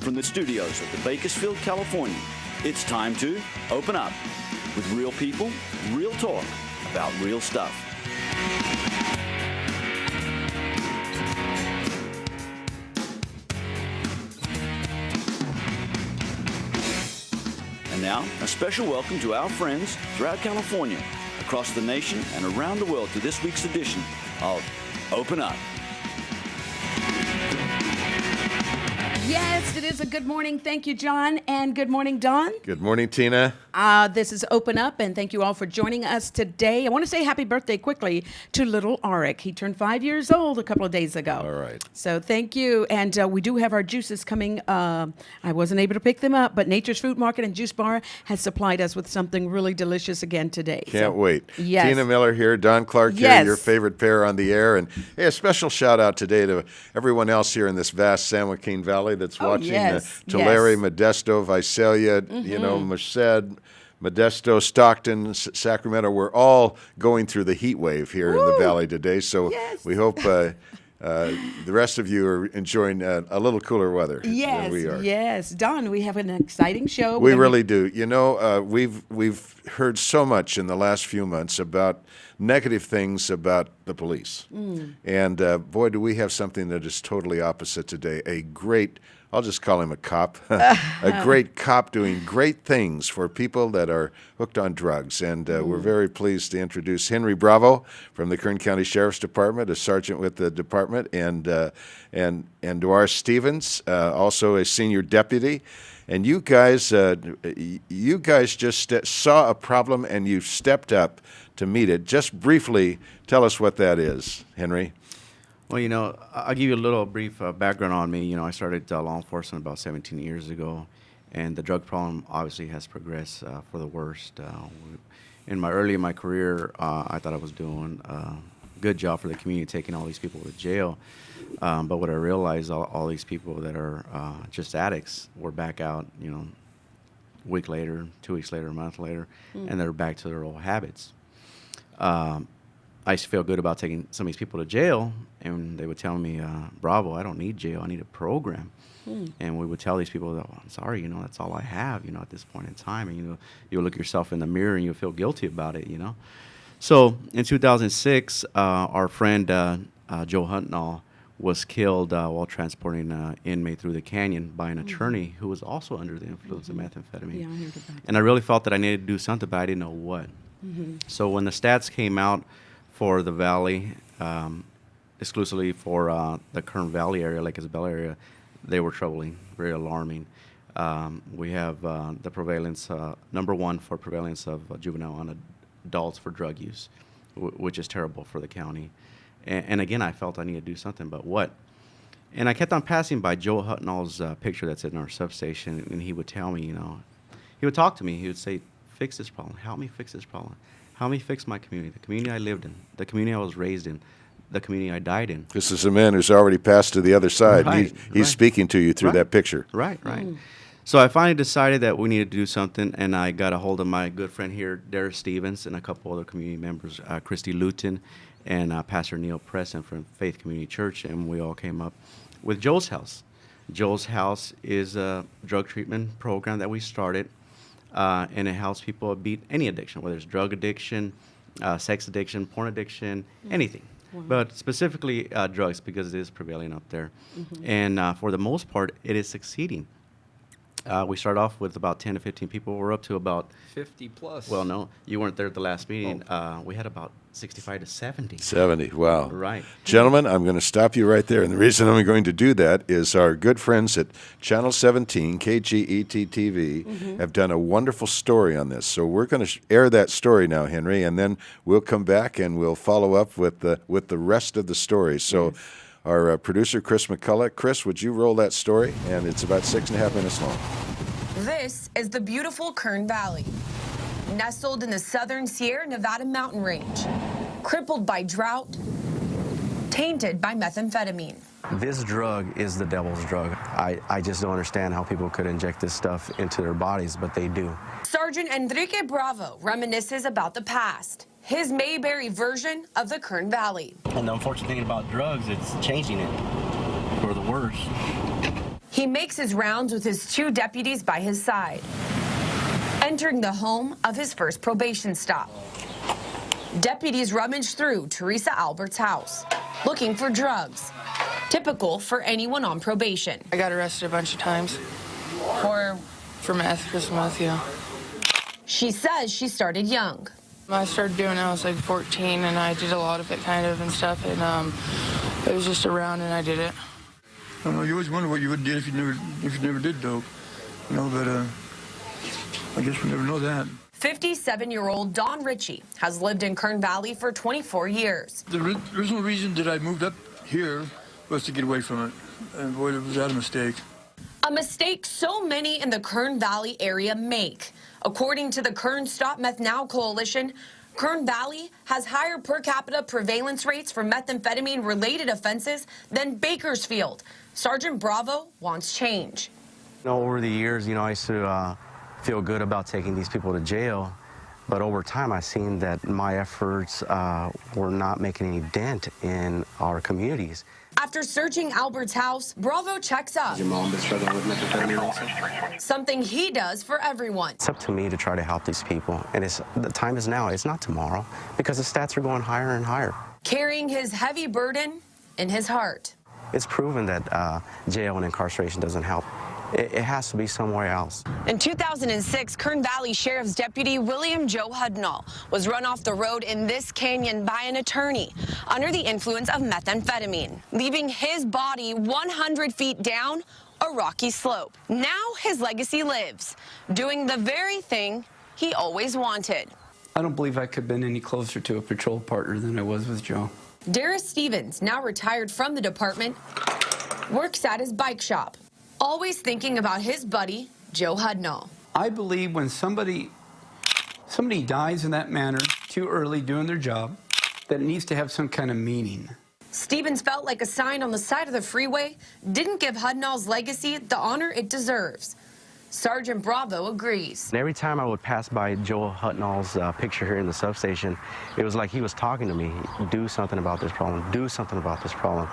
from the studios of the Bakersfield, California, it's time to open up with real people, real talk about real stuff. And now, a special welcome to our friends throughout California, across the nation, and around the world to this week's edition of Open Up. Yes, it is a good morning. Thank you, John, and good morning, Don. Good morning, Tina. This is Open Up, and thank you all for joining us today. I want to say happy birthday quickly to little Arik. He turned 5 years old a couple of days ago. All right. So thank you, and we do have our juices coming. I wasn't able to pick them up, but Nature's Fruit Market and Juice Bar has supplied us with something really delicious again today. Can't wait. Yes. Tina Miller here, Don Clark here, Yes. your favorite pair on the air. And hey, a special shout out today to everyone else here in this vast San Joaquin Valley that's watching. Yes. Tulare, Yes. Modesto, Visalia, Merced, Modesto, Stockton, Sacramento. We're all going through the heat wave here in the valley today. So Yes. we hope the rest of you are enjoying a little cooler weather than we are. Yes. Don, we have an exciting show. We really do. You know, we've heard so much in the last few months about negative things about the police. And boy, do we have something that is totally opposite today. A great, I'll just call him a cop, a great cop doing great things for people that are hooked on drugs. And we're very pleased to introduce Henry Bravo from the Kern County Sheriff's Department, a sergeant with the department, and Doris Stevens, also a senior deputy. And you guys just saw a problem and you stepped up to meet it. Just briefly tell us what that is, Henry. Well, you know, I'll give you a little brief background on me. You know, I started law enforcement about 17 years ago, and the drug problem obviously has progressed for the worst. In my career, I thought I was doing a good job for the community, taking all these people to jail. But what I realized, all these people that are just addicts were back out, you know, a week later, 2 weeks later, a month later, and they're back to their old habits. I used to feel good about taking some of these people to jail, and they would tell me, Bravo, I don't need jail, I need a program. And we would tell these people, that, I'm sorry, you know, that's all I have, you know, at this point in time. And, you know, you'll look yourself in the mirror and you'll feel guilty about it, you know. So in 2006, our friend Joe Huntnall was killed while transporting an inmate through the canyon by an attorney who was also under the influence of methamphetamine. Yeah, I heard about that. And I really felt that I needed to do something, but I didn't know what. So when the stats came out for the valley, exclusively for the Kern Valley area, Lake Isabel area, they were troubling, very alarming. We have the prevalence, number one for prevalence of juvenile on adults for drug use, which is terrible for the county. And again, I felt I needed to do something, but what? And I kept on passing by Joe Huntnall's picture that's in our substation, and he would tell me, you know, he would talk to me. He would say, fix this problem. Help me fix this problem. Help me fix my community, the community I lived in, the community I was raised in, the community I died in. This is a man who's already passed to the other side. Right, He's speaking to you through that picture. Right. So I finally decided that we needed to do something, and I got a hold of my good friend here, Doris Stevens, and a couple other community members, Christy Luton and Pastor Neil Preston from Faith Community Church, and we all came up with Joe's House. Joe's House is a drug treatment program that we started, and it helps people beat any addiction, whether it's drug addiction, sex addiction, porn addiction, anything. Wow. But specifically drugs, because it is prevailing up there. And for the most part, it is succeeding. We started off with about 10 to 15 people. We're up to about 50 plus. Well, no, you weren't there at the last meeting. We had about 65 to 70. 70, wow. Right. Gentlemen, I'm going to stop you right there. And the reason I'm going to do that is our good friends at Channel 17, KGET TV, have done a wonderful story on this. So we're going to air that story now, Henry, and then we'll come back and we'll follow up with the rest of the story. So our producer, Chris McCullough. Chris, would you roll that story? And it's about 6.5 minutes long. This is the beautiful Kern Valley, nestled in the southern Sierra Nevada mountain range, crippled by drought, tainted by methamphetamine. This drug is the devil's drug. I just don't understand how people could inject this stuff into their bodies, but they do. Sergeant Enrique Bravo reminisces about the past, his Mayberry version of the Kern Valley. And the unfortunate thing about drugs, it's changing it for the worse. He He makes his rounds with his 2 deputies by his side, entering the home of his first probation stop. Deputies rummage through Teresa Albert's house, looking for drugs, typical for anyone on probation. I got arrested a bunch of times for meth, crystal meth, yeah. She says she started young. I started doing it, I was like 14, and I did a lot of it kind of and stuff, and it was just around and I did it. I don't know, you always wonder what you would do if you never did dope, you know, but I guess we never know that. 57-year-old Don Ritchie has lived in Kern Valley for 24 years. The original reason that I moved up here was to get away from it, and boy, was that a mistake. A mistake so many in the Kern Valley area make. According to the Kern Stop Meth Now Coalition, Kern Valley has higher per capita prevalence rates for methamphetamine-related offenses than Bakersfield. Sergeant Bravo wants change. Over the years, I used to feel good about taking these people to jail, but over time I've seen that my efforts were not making any dent in our communities. After searching Albert's house, Bravo checks up. Has your mom been struggling with methamphetamine also? Something he does for everyone. It's up to me to try to help these people, and the time is now. It's not tomorrow, because the stats are going higher and higher. Carrying his heavy burden in his heart. It's proven that jail and incarceration doesn't help. It has to be somewhere else. In 2006, Kern Valley Sheriff's Deputy William Joe Hudnall was run off the road in this canyon by an attorney under the influence of methamphetamine, leaving his body 100 feet down a rocky slope. Now his legacy lives, doing the very thing he always wanted. I don't believe I could have been any closer to a patrol partner than I was with Joe. Darius Stevens, now retired from the department, works at his bike shop, always thinking about his buddy, Joe Hudnall. I believe when somebody dies in that manner, too early doing their job, that it needs to have some kind of meaning. Stevens felt like a sign on the side of the freeway didn't give Hudnall's legacy the honor it deserves. Sergeant Bravo agrees. And every time I would pass by Joe Hudnall's picture here in the substation, it was like he was talking to me. Do something about this problem. Do something about this problem.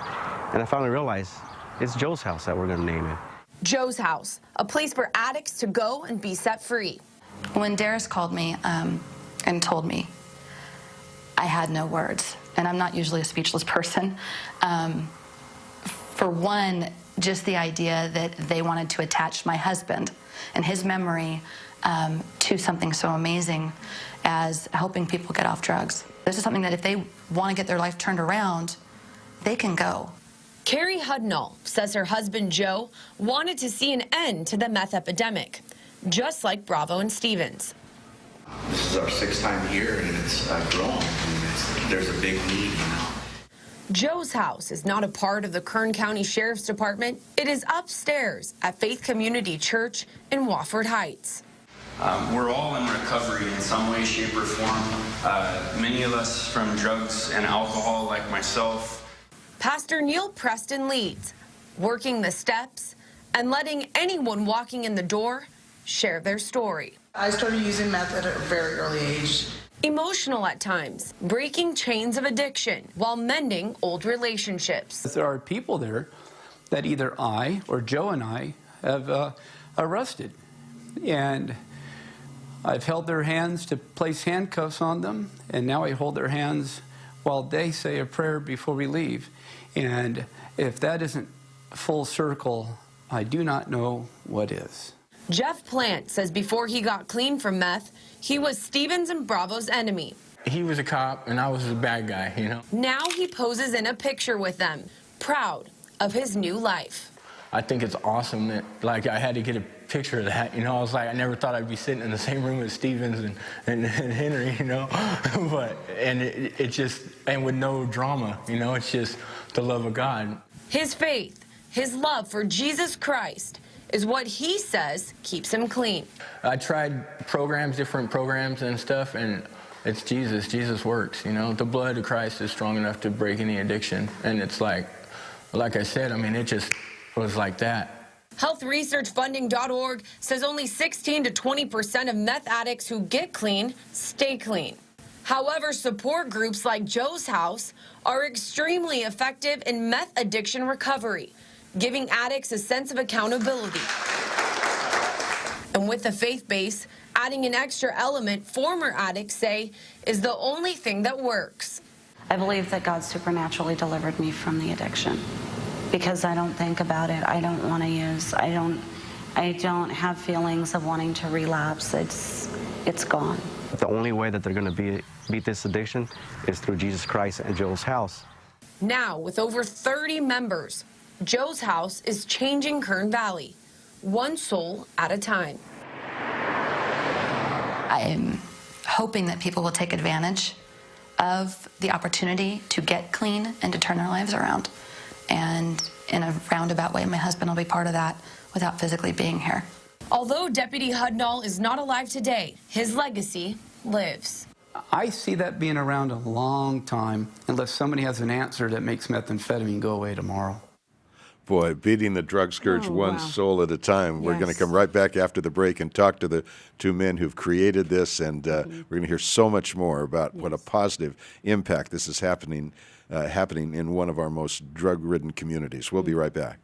And I finally realized it's Joe's house that we're going to name it. Joe's house, a place for addicts to go and be set free. When Darius called me and told me, I had no words, and I'm not usually a speechless person. For one, just the idea that they wanted to attach my husband and his memory to something so amazing as helping people get off drugs. This is something that if they want to get their life turned around, they can go. Carrie Hudnall says her husband, Joe, wanted to see an end to the meth epidemic, just like Bravo and Stevens. This is our 6th time here, and it's growing. There's a big need now. Joe's house is not a part of the Kern County Sheriff's Department. It is upstairs at Faith Community Church in Wofford Heights. We're all in recovery in some way, shape, or form. Many of us from drugs and alcohol, like myself. Pastor Neil Preston leads, working the steps and letting anyone walking in the door share their story. I started using meth at a very early age. Emotional at times, breaking chains of addiction while mending old relationships. There are people there that either I or Joe and I have arrested. And I've held their hands to place handcuffs on them, and now I hold their hands while they say a prayer before we leave. And if that isn't full circle, I do not know what is. Jeff Plant says before he got clean from meth, he was Stevens and Bravo's enemy. He was a cop, and I was a bad guy, you know? Now he poses in a picture with them, proud of his new life. I think it's awesome that, like, I had to get a picture of that, you know? I was like, I never thought I'd be sitting in the same room with Stevens and Henry, you know? And it just, and with no drama, you know? It's just the love of God. His faith, his love for Jesus Christ, is what he says keeps him clean. I tried different programs and stuff, and it's Jesus. Jesus works, you know? The blood of Christ is strong enough to break any addiction. And it's like I said, I mean, it just was like that. HealthResearchFunding.org says only 16 to 20% of meth addicts who get clean stay clean. However, support groups like Joe's House are extremely effective in meth addiction recovery. giving addicts a sense of accountability. And with the faith base, adding an extra element former addicts say is the only thing that works. I believe that God supernaturally delivered me from the addiction because I don't think about it. I don't want to use. I don't have feelings of wanting to relapse. It's gone. The only way that they're going to beat this addiction is through Jesus Christ and Joe's house. Now, with over 30 members, Joe's house is changing Kern Valley, one soul at a time. I'm hoping that people will take advantage of the opportunity to get clean and to turn their lives around. And in a roundabout way, my husband will be part of that without physically being here. Although Deputy Hudnall is not alive today, his legacy lives. I see that being around a long time unless somebody has an answer that makes methamphetamine go away tomorrow. Boy, beating the drug scourge one soul at a time. We're going to Yes. come right back after the break and talk to the two men who've created this, and we're going to hear so much more about what a positive impact this is happening in one of our most drug-ridden communities. We'll be right back.